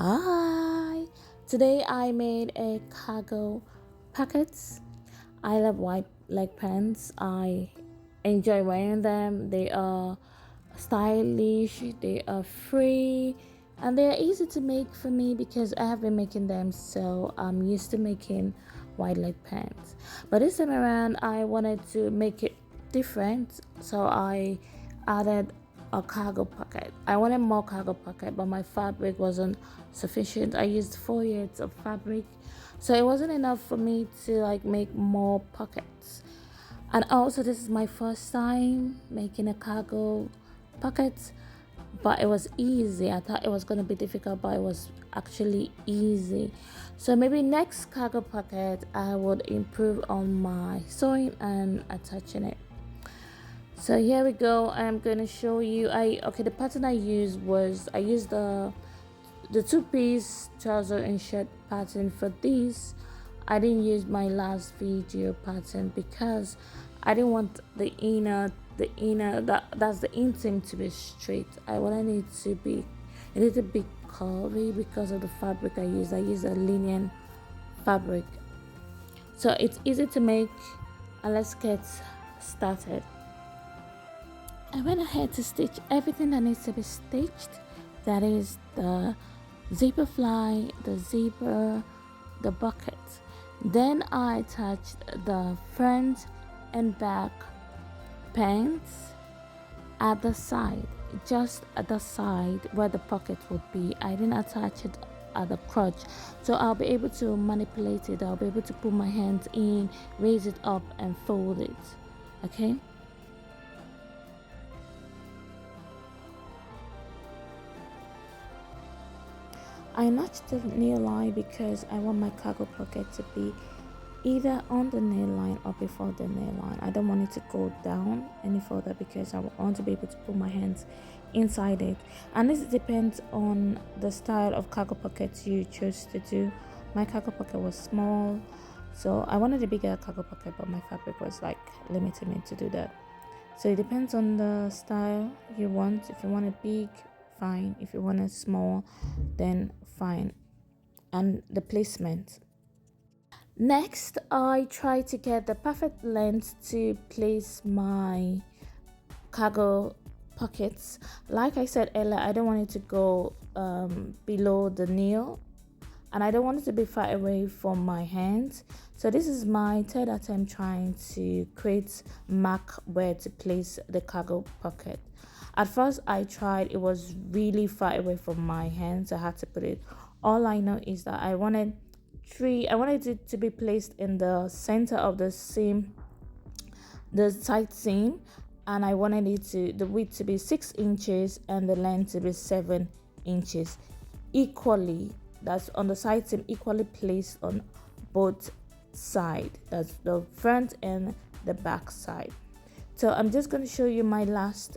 Hi! Today I made a cargo pockets. I love white leg pants. I enjoy wearing them. They are stylish, they are free, and they are easy to make for me because I have been making them, so I'm used to making white leg pants. But this time around, I wanted to make it different, so I added a cargo pocket. I wanted more cargo pocket, but my fabric wasn't sufficient. I used 4 yards of fabric, so it wasn't enough for me to make more pockets. And also, this is my first time making a cargo pocket, but it was easy. I thought it was going to be difficult, but it was actually easy. So maybe next cargo pocket I would improve on my sewing and attaching it. So here we go. I'm going to show you. The pattern I used was I used the two-piece trouser and shirt pattern for this. I didn't use my last video pattern because I didn't want that's the inseam to be straight. I wanted it to be a little bit curvy because of the fabric I used. I used a linen fabric, so it's easy to make. And let's get started. I went ahead to stitch everything that needs to be stitched. That is the zipper fly, the zipper, the bucket. Then I attached the front and back pants at the side, just at the side where the pocket would be. I didn't attach it at the crotch, so I'll be able to manipulate it. I'll be able to put my hands in, raise it up and fold it. Okay. I notched the nail line because I want my cargo pocket to be either on the nail line or before the nail line. I don't want it to go down any further because I want to be able to put my hands inside it. And this depends on the style of cargo pockets you choose to do. My cargo pocket was small, so I wanted a bigger cargo pocket, but my fabric was limiting me to do that. So it depends on the style you want. If you want it big, fine. If you want it small, then fine. And the placement. Next, I try to get the perfect length to place my cargo pockets. Like I said earlier, I don't want it to go below the nail, and I don't want it to be far away from my hands. So this is my third attempt trying to create mark where to place the cargo pocket. At first I tried, it was really far away from my hands. I had to put it. All I know is that I wanted it to be placed in the center of the seam, the side seam, and I wanted the width to be 6 inches and the length to be 7 inches equally. That's on the side seam, equally placed on both sides. That's the front and the back side. So I'm just going to show you my last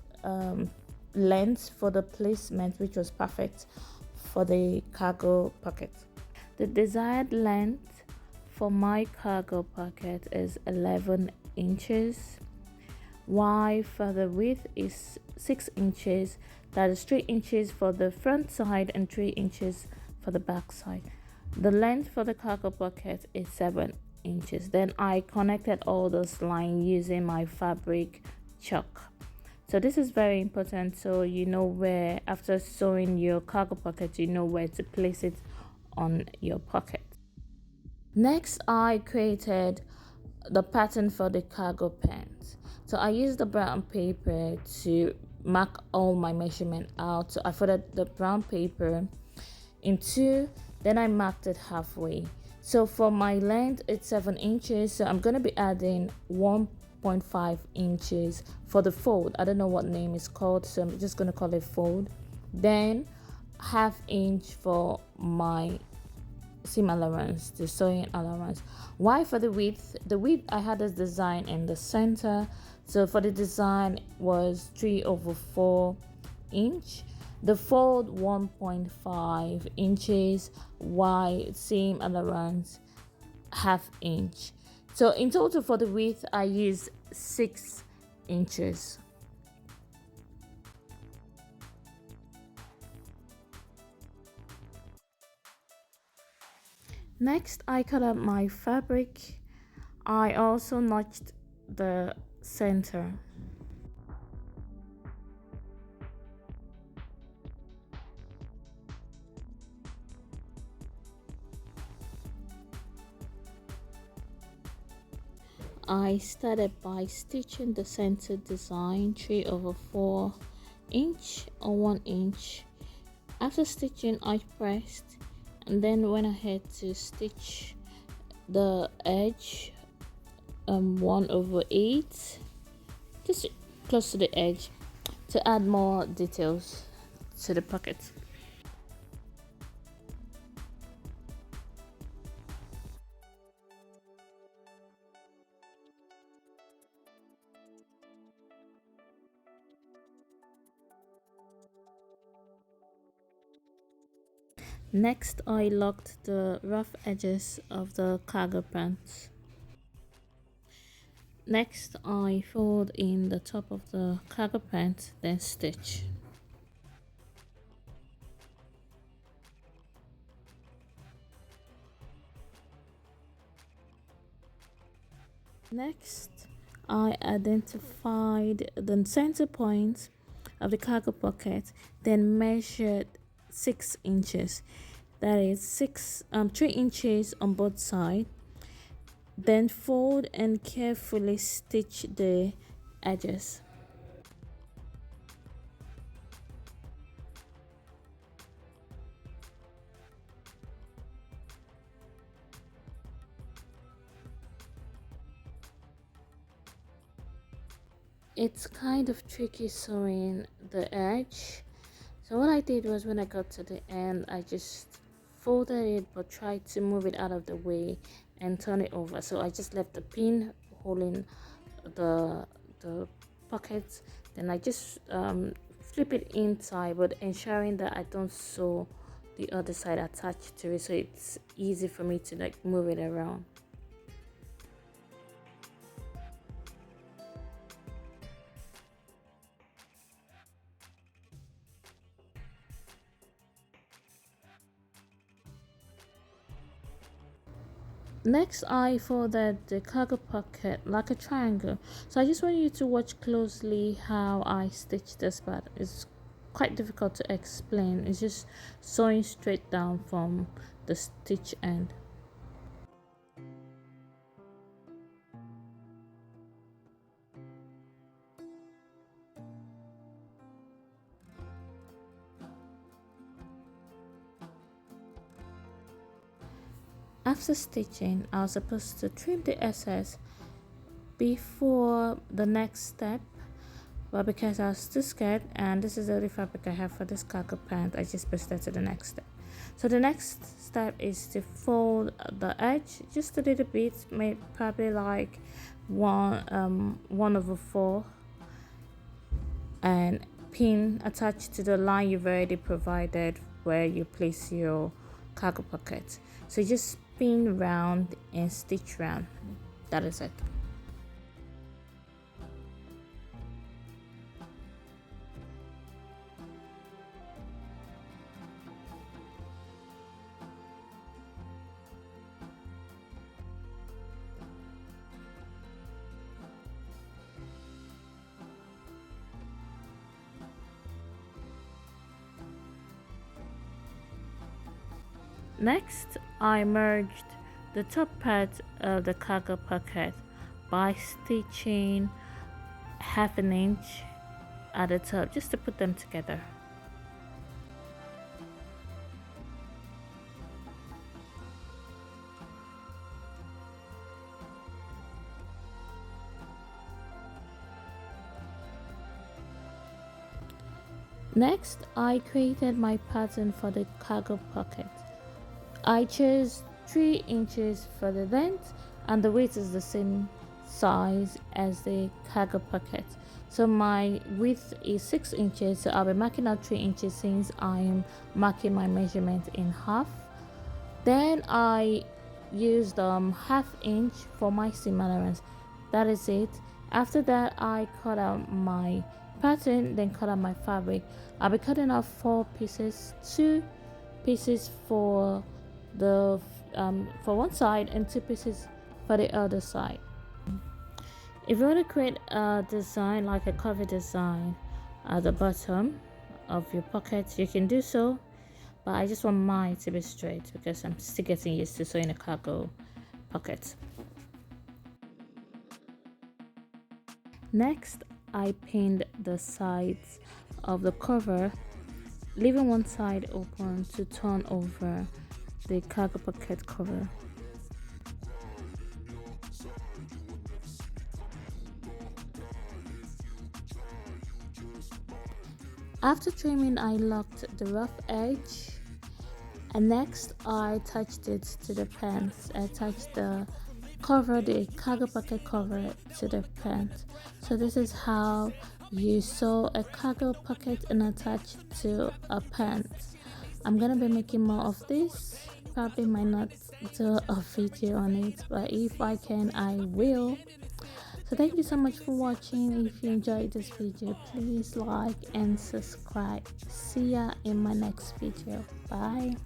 length for the placement, which was perfect for the cargo pocket. The desired length for my cargo pocket is 11 inches, while for the width is 6 inches. That is 3 inches for the front side and 3 inches for the back side. The length for the cargo pocket is 7 inches. Then I connected all those lines using my fabric chalk. So this is very important, so you know where, after sewing your cargo pocket, you know where to place it on your pocket. Next, I created the pattern for the cargo pants. So I used the brown paper to mark all my measurement out. So I folded the brown paper in two, then I marked it halfway. So for my length, it's 7 inches, so I'm going to be adding 1.5 inches for the fold. I don't know what name it's called, so I'm just going to call it fold. Then ½ inch for my seam allowance, the sewing allowance. Why for the width? The width, I had this design in the center, so for the design was 3/4 inch. The fold 1.5 inches, wide seam allowance ½ inch. So in total for the width I used 6 inches. Next, I cut out my fabric. I also notched the center. I started by stitching the center design 3 over 4 inch or 1 inch. After stitching, I pressed and then went ahead to stitch the edge 1 over 8, just close to the edge, to add more details to the pocket. Next, I locked the rough edges of the cargo pants. Next, I fold in the top of the cargo pants, then stitch. Next, I identified the center point of the cargo pocket, then measured 6 inches. That is 3 inches on both sides. Then fold and carefully stitch the edges. It's kind of tricky sewing the edge. So what I did was, when I got to the end, I just folded it but tried to move it out of the way and turn it over. So I just left the pin holding the pockets. Then I just flip it inside, but ensuring that I don't sew the other side attached to it, so it's easy for me to like move it around. Next, I folded the cargo pocket like a triangle. So I just want you to watch closely how I stitch this part. It's quite difficult to explain. It's just sewing straight down from the stitch end. After stitching, I was supposed to trim the excess before the next step, but because I was too scared, and this is the only fabric I have for this cargo pant, I just proceeded to the next step. So the next step is to fold the edge just a little bit, maybe probably like 1 over 4, and pin attached to the line you've already provided where you place your cargo pocket. So just pin round and stitch round. That is it. Next, I merged the top part of the cargo pocket by stitching 1/2 inch at the top just to put them together. Next, I created my pattern for the cargo pocket. I chose 3 inches for the length, and the width is the same size as the cargo pocket. So my width is 6 inches, so I'll be marking out 3 inches since I'm marking my measurement in half. Then I used 1/2 inch for my seam allowance. That is it. After that, I cut out my pattern, then cut out my fabric. I'll be cutting out 4 pieces, 2 pieces for the for one side and 2 pieces for the other side. If you want to create a design like a cover design at the bottom of your pocket, you can do so, but I just want mine to be straight because I'm still getting used to sewing a cargo pocket. Next, I pinned the sides of the cover, leaving one side open to turn over the cargo pocket cover. After trimming, I locked the rough edge, and next I attached it to the pants. I attached the cargo pocket cover to the pants. So this is how you sew a cargo pocket and attach to a pants. I'm gonna be making more of this. Probably might not do a video on it, but if I can, I will. So thank you so much for watching. If you enjoyed this video, please like and subscribe. See ya in my next video. Bye.